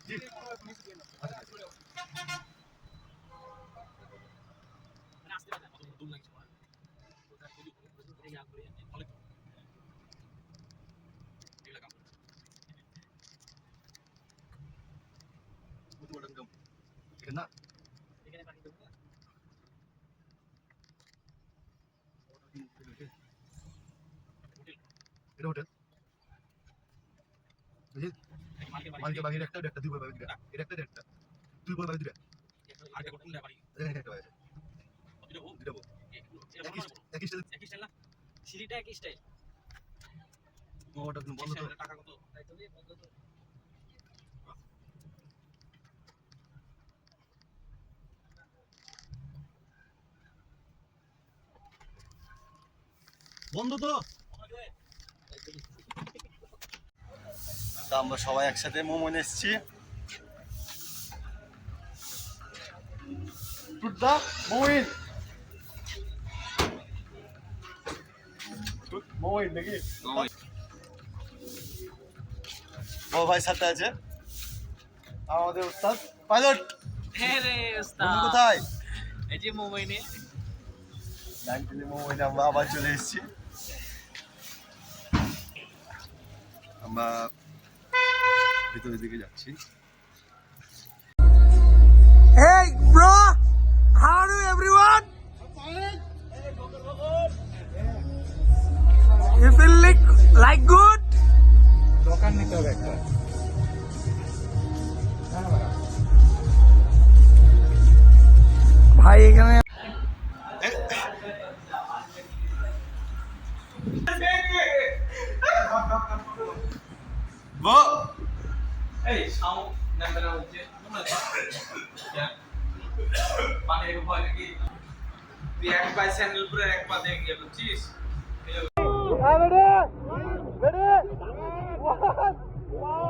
এটা হোটেল মালিকের বাড়ির একটা দুই বই বাড়ি দুটা এটা একটা দেড়টা দুই বই বাড়ি দুটা আরেকটা কোনটা বাড়ি এখানে একটা আছে দুটা বই একই স্টাইল না সিঁড়িটা একই স্টাইল ওটা বন্ধ তো টাকা কত তাই তো বন্ধ তো বন্ধ তো আমরা সবাই একসাথে মোমো এসেছি নাকি ও ভাই সাথে আছে আমাদের উস্তাদ পাইলট কোথায় এই যে মোমো নিয়ে মোমো আমরা আবার চলে এসেছি আমরা ভিতরের দিকে যাচ্ছি Hey bro, how are you everyone? You feel like good? দোকান নিতে হবে একটা ভাই এখানে এই সাউন্ড নাম্বারটা হচ্ছে পানির ভয় নাকি তুই এক পায়ে স্যান্ডেল পরে এক পা দিয়ে গিয়ে বুঝছিস ready 1